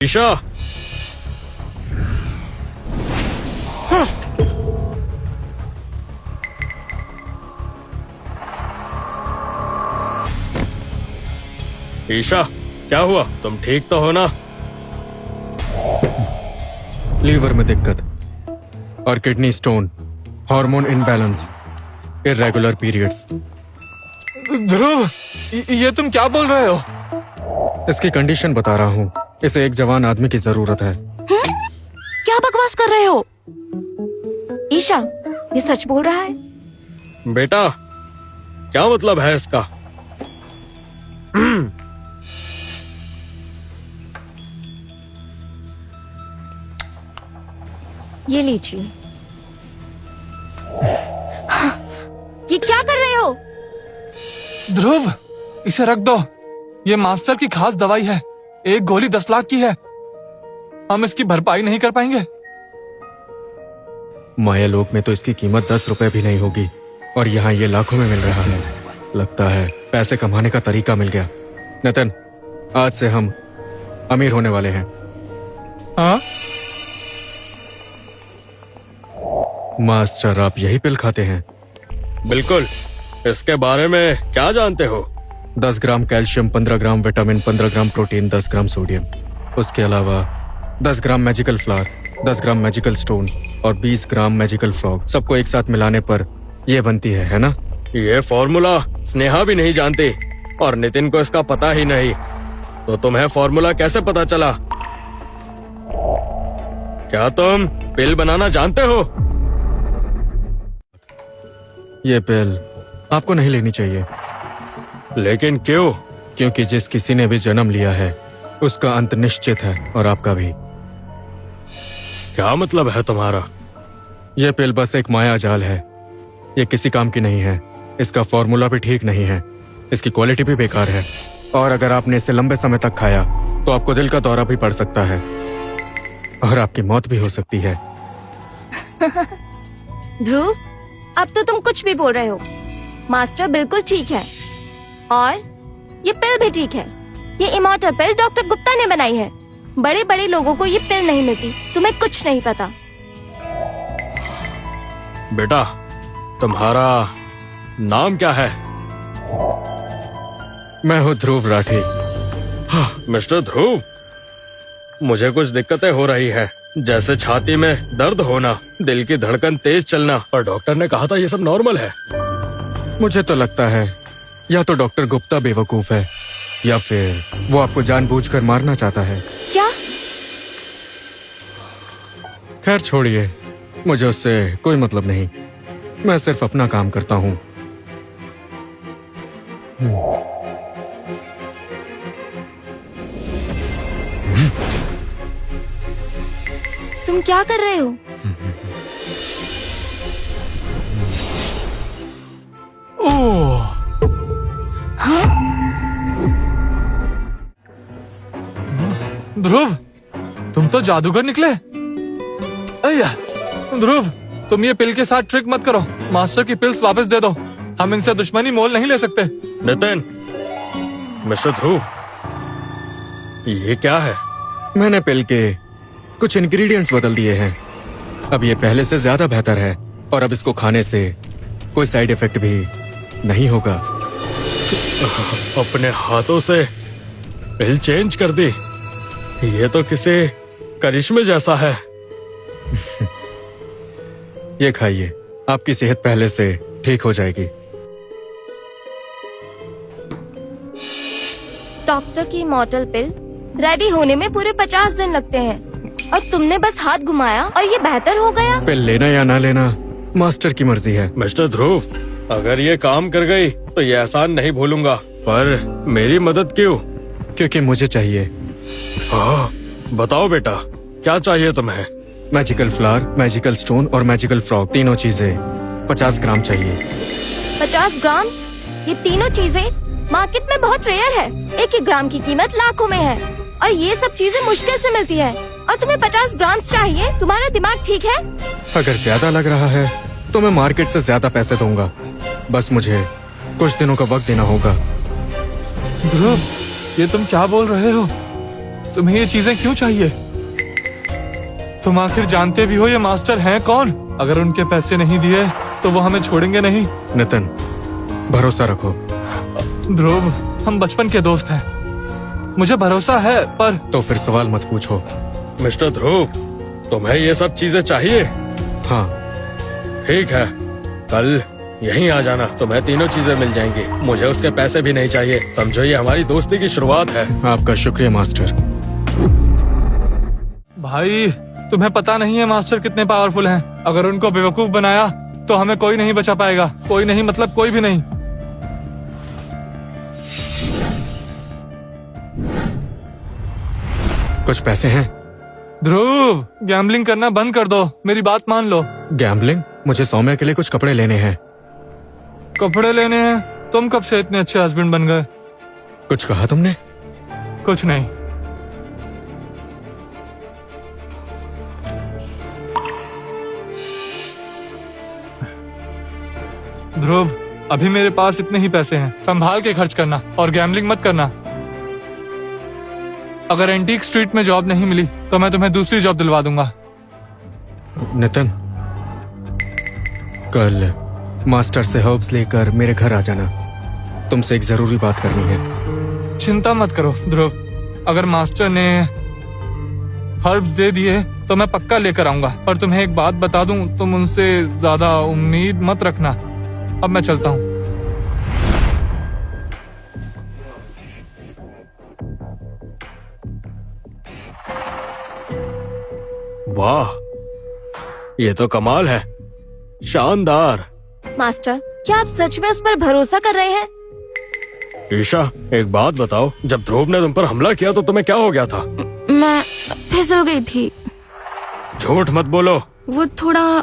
ईशा, ईशा, क्या हुआ? तुम ठीक तो हो ना? लीवर में दिक्कत और kidney stone, hormone imbalance, irregular periods. Dhruv, ये तुम क्या बोल रहे हो? इसकी कंडीशन बता रहा हूँ। इसे एक जवान आदमी की जरूरत है। क्या बकवास कर रहे हो? ईशा, ये सच बोल रहा है? बेटा, क्या मतलब है इसका? ये लीजिए। ये क्या कर रहे हो? ध्रुव, इसे रख दो। ये मास्टर की खास दवाई है। एक गोली 10 लाख की है। हम इसकी भरपाई नहीं कर पाएंगे। माया लोक में तो इसकी कीमत 10 रुपए भी नहीं होगी और यहाँ ये लाखों में मिल रहा है। लगता है पैसे कमाने का तरीका मिल गया। नितिन, आज से हम अमीर होने वाले हैं। हाँ? मास्टर, आप यही पिल खाते हैं? बिल्कुल। इसके बारे में क्या जानते हो? 10 gram calcium, 15 gram vitamin, 15 gram protein, 10 gram sodium. उसके अलावा 10 gram magical flower, 10 gram magical stone और 20 ग्राम मैजिकल फ्रॉग। सबको एक साथ मिलाने पर यह बनती है ना? ये फॉर्मूला स्नेहा भी नहीं जानती और नितिन को इसका पता ही नहीं। तो तुम्हें फॉर्मूला कैसे पता चला? क्या तुम पिल बनाना जानते हो? ये पिल आपको नहीं लेनी चाहिए। लेकिन क्यों? क्योंकि जिस किसी ने भी जन्म लिया है उसका अंत निश्चित है और आपका भी। क्या मतलब है तुम्हारा? यह पिल बस एक माया जाल है। ये किसी काम की नहीं है। इसका फॉर्मूला भी ठीक नहीं है। इसकी क्वालिटी भी बेकार है और अगर आपने इसे लंबे समय तक खाया तो आपको दिल का दौरा भी पड़ सकता है और आपकी मौत भी हो सकती है। ध्रुव, अब तो तुम कुछ भी बोल रहे हो। मास्टर बिल्कुल ठीक है और ये पिल भी ठीक है। ये इमॉर्टल पिल डॉक्टर गुप्ता ने बनाई है। बड़े बड़े लोगों को ये पिल नहीं मिलती। तुम्हें कुछ नहीं पता। बेटा, तुम्हारा नाम क्या है? मैं हूँ ध्रुव राठी। मिस्टर ध्रुव, मुझे कुछ दिक्कतें हो रही है, जैसे छाती में दर्द होना, दिल की धड़कन तेज चलना, और डॉक्टर ने कहा था ये सब नॉर्मल है। मुझे तो लगता है या तो डॉक्टर गुप्ता बेवकूफ है या फिर वो आपको जानबूझकर मारना चाहता है। क्या? खैर छोड़िए, मुझे उससे कोई मतलब नहीं। मैं सिर्फ अपना काम करता हूँ। तुम क्या कर रहे हो? ओह, ध्रुव, तुम तो जादूगर निकले। अय्या, ध्रुव, तुम ये पिल के साथ ट्रिक मत करो। मास्टर की पिल्स वापस दे दो। हम इनसे दुश्मनी मोल नहीं ले सकते। नितिन, मिस्टर ध्रुव, ये क्या है? मैंने पिल के कुछ इंग्रेडिएंट्स बदल दिए हैं। अब ये पहले से ज्यादा बेहतर है और अब इसको खाने से कोई साइड इफेक्ट भी नहीं होगा। अपने हाथों से पिल चेंज कर दी। ये तो किसी करिश्मे जैसा है। ये खाइए, आपकी सेहत पहले से ठीक हो जाएगी। डॉक्टर की इमॉर्टल पिल रेडी होने में पूरे 50 दिन लगते हैं और तुमने बस हाथ घुमाया और ये बेहतर हो गया। पिल लेना या ना लेना मास्टर की मर्जी है। मिस्टर ध्रुव, अगर ये काम कर गई तो ये एहसान नहीं भूलूंगा, पर मेरी मदद क्यों? क्योंकि मुझे चाहिए। हाँ, बताओ बेटा, क्या चाहिए तुम्हें? मैजिकल फ्लावर, मैजिकल स्टोन और मैजिकल फ्रॉग, तीनों चीजें 50 ग्राम चाहिए। 50 ग्राम? ये तीनों चीजें मार्केट में बहुत रेयर है। 1-1 ग्राम की कीमत लाखों में है और ये सब चीजें मुश्किल से मिलती है और तुम्हें 50 ग्राम चाहिए? तुम्हारा दिमाग ठीक है? अगर ज्यादा लग रहा है तो मैं मार्केट से ज्यादा पैसे दूंगा। बस मुझे कुछ दिनों का वक्त देना होगा। ध्रुव, ये तुम क्या बोल रहे हो? तुम्हें ये चीजें क्यों चाहिए? तुम आखिर जानते भी हो ये मास्टर हैं कौन? अगर उनके पैसे नहीं दिए तो वो हमें छोड़ेंगे नहीं। नितिन, भरोसा रखो। ध्रुव, हम बचपन के दोस्त हैं। मुझे भरोसा है, पर तो फिर सवाल मत पूछो। मिस्टर ध्रुव, तुम्हें ये सब चीजें चाहिए? हाँ, ठीक है, कल यहीं आ जाना, तुम्हें तीनों चीजें मिल जाएंगी। मुझे उसके पैसे भी नहीं चाहिए। समझो ये हमारी दोस्ती की शुरुआत है। आपका शुक्रिया मास्टर। भाई, तुम्हें पता नहीं है मास्टर कितने पावरफुल हैं। अगर उनको बेवकूफ बनाया तो हमें कोई नहीं बचा पाएगा। कोई नहीं मतलब कोई भी नहीं। कुछ पैसे हैं? ध्रुव, गैम्बलिंग करना बंद कर दो, मेरी बात मान लो। गैम्बलिंग? मुझे सौम्या के लिए कुछ कपड़े लेने हैं। कपड़े लेने हैं? तुम कब से इतने अच्छे हस्बैंड बन गए? कुछ कहा तुमने? कुछ नहीं। ध्रुव, अभी मेरे पास इतने ही पैसे हैं। संभाल के खर्च करना और गैम्बलिंग मत करना। अगर एंटीक स्ट्रीट में जॉब नहीं मिली तो मैं तुम्हें दूसरी जॉब दिलवा दूंगा। नितिन, कल मास्टर से हर्ब्स लेकर मेरे घर आ जाना। तुमसे एक जरूरी बात करनी है। चिंता मत करो ध्रुव, अगर मास्टर ने हर्ब्स दे दिए तो मैं पक्का लेकर आऊंगा। पर तुम्हें एक बात बता दूं, तुम उनसे ज्यादा उम्मीद मत रखना। अब मैं चलता हूँ। वाह, ये तो कमाल है, शानदार। मास्टर, क्या आप सच में उस पर भरोसा कर रहे हैं? ईशा, एक बात बताओ, जब ध्रुव ने तुम पर हमला किया तो तुम्हें क्या हो गया था? मैं फिसल गई थी। झूठ मत बोलो। वो थोड़ा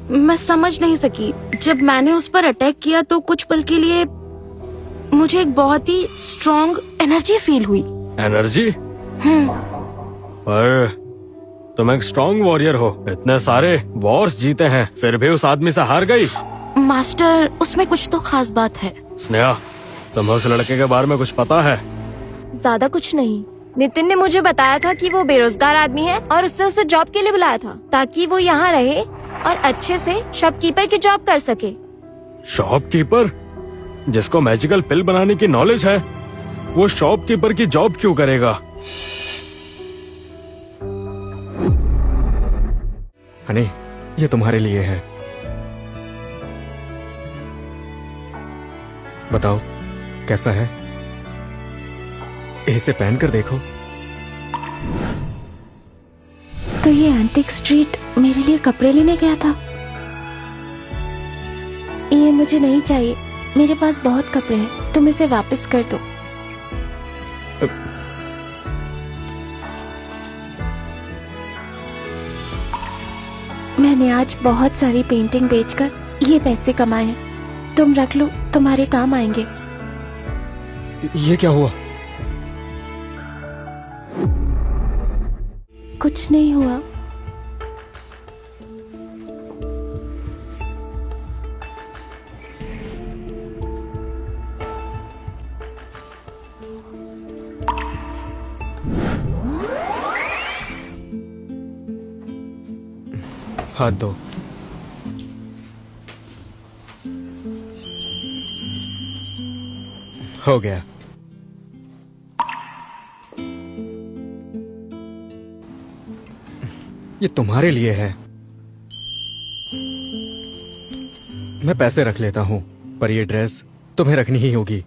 मैं समझ नहीं सकी। जब मैंने उस पर अटैक किया तो कुछ पल के लिए मुझे एक बहुत ही स्ट्रॉन्ग एनर्जी फील हुई। एनर्जी? पर तुम एक स्ट्रॉन्ग वॉरियर हो, इतने सारे वॉर्स जीते हैं, फिर भी उस आदमी से हार गई। मास्टर, उसमें कुछ तो खास बात है। स्नेहा, तुम्हें उस लड़के के बारे में कुछ पता है? ज्यादा कुछ नहीं। नितिन ने मुझे बताया था कि वो बेरोजगार आदमी है और उसने उसे जॉब के लिए बुलाया था ताकि वो यहाँ रहे और अच्छे से शॉपकीपर की जॉब कर सके। शॉपकीपर? जिसको मैजिकल पिल बनाने की नॉलेज है, वो शॉपकीपर की जॉब क्यों करेगा? हनी, ये तुम्हारे लिए है। बताओ कैसा है? इसे पहन कर देखो। तो ये एंटीक स्ट्रीट मेरे लिए कपड़े लेने गया था? ये मुझे नहीं चाहिए, मेरे पास बहुत कपड़े हैं। तुम इसे वापस कर दो। मैंने आज बहुत सारी पेंटिंग बेचकर ये पैसे कमाए हैं। तुम रख लो, तुम्हारे काम आएंगे। ये क्या हुआ? कुछ नहीं हुआ। हाथ दो। हो गया। ये तुम्हारे लिए है। मैं पैसे रख लेता हूं, पर ये ड्रेस तुम्हें रखनी ही होगी।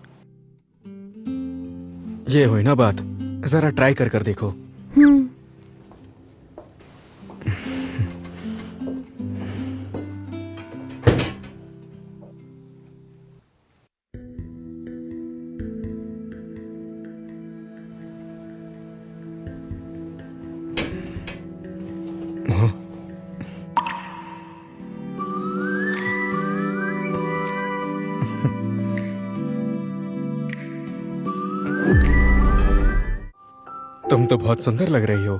ये हुई ना बात, जरा ट्राई कर देखो। हाँ। तुम तो बहुत सुंदर लग रही हो।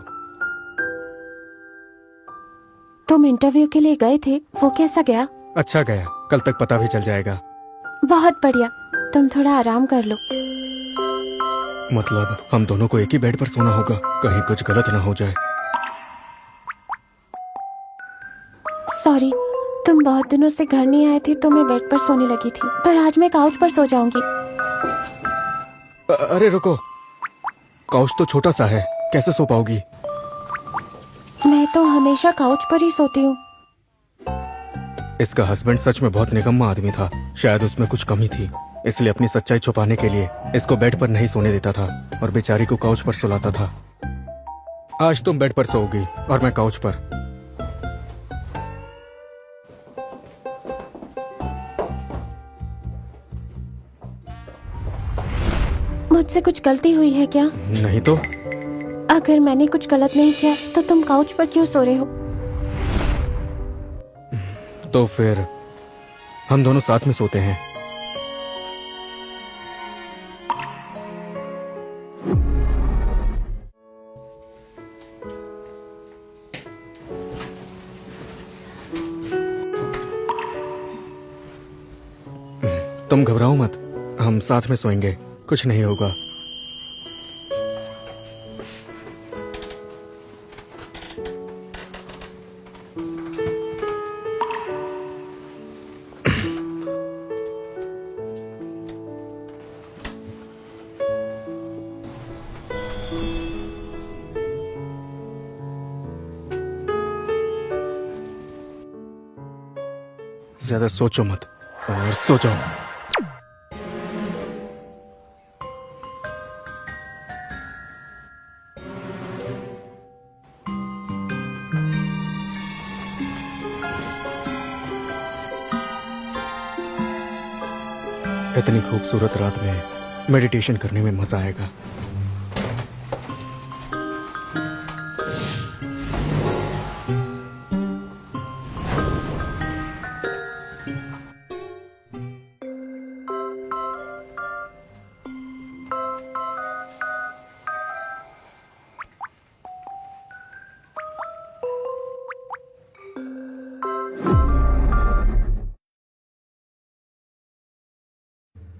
तुम इंटरव्यू के लिए गए थे, वो कैसा गया? अच्छा गया, कल तक पता भी चल जाएगा। बहुत बढ़िया। तुम थोड़ा आराम कर लो। मतलब हम दोनों को एक ही बेड पर सोना होगा, कहीं कुछ गलत ना हो जाए। सॉरी, तुम बहुत दिनों से घर नहीं आए थे तो मैं बेड पर सोने लगी थी, पर आज मैं काउच पर सो जाऊंगी। अरे रुको, काउच तो छोटा सा है, कैसे सो पाओगी? मैं तो हमेशा काउच पर ही सोती हूँ। इसका हस्बैंड सच में बहुत निकम्मा आदमी था, शायद उसमें कुछ कमी थी, इसलिए अपनी सच्चाई छुपाने के लिए इसको बेड पर नहीं सोने देता था और बेचारी को काउच पर सुलाता था। आज तुम बेड पर सोओगी और मैं काउच पर। मुझसे कुछ गलती हुई है क्या? नहीं तो। अगर मैंने कुछ गलत नहीं किया तो तुम काउच पर क्यों सो रहे हो? तो फिर हम दोनों साथ में सोते हैं। तुम घबराओ मत, हम साथ में सोएंगे, कुछ नहीं होगा। ज्यादा सोचो मत और सो जाओ। इतनी खूबसूरत रात में मेडिटेशन करने में मजा आएगा।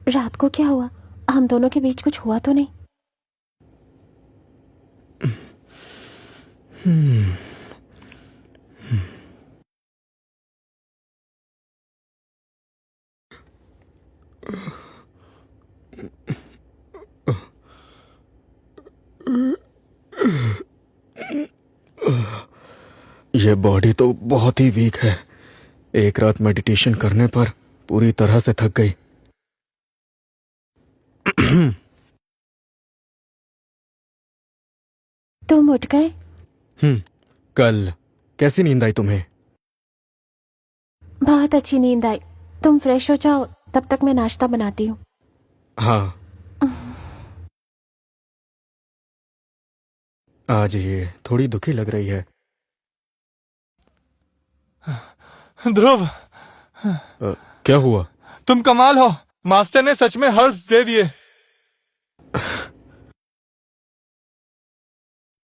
रात को क्या हुआ? हम दोनों के बीच कुछ हुआ तो नहीं? ये बॉडी तो बहुत ही वीक है, एक रात मेडिटेशन करने पर पूरी तरह से थक गई। तुम उठ गए? कल कैसी नींद आई तुम्हें? बहुत अच्छी नींद आई। तुम फ्रेश हो जाओ, तब तक मैं नाश्ता बनाती हूँ। हाँ। आज ये थोड़ी दुखी लग रही है। ध्रुव, क्या हुआ? तुम कमाल हो, मास्टर ने सच में हर्ब्स दे दिए।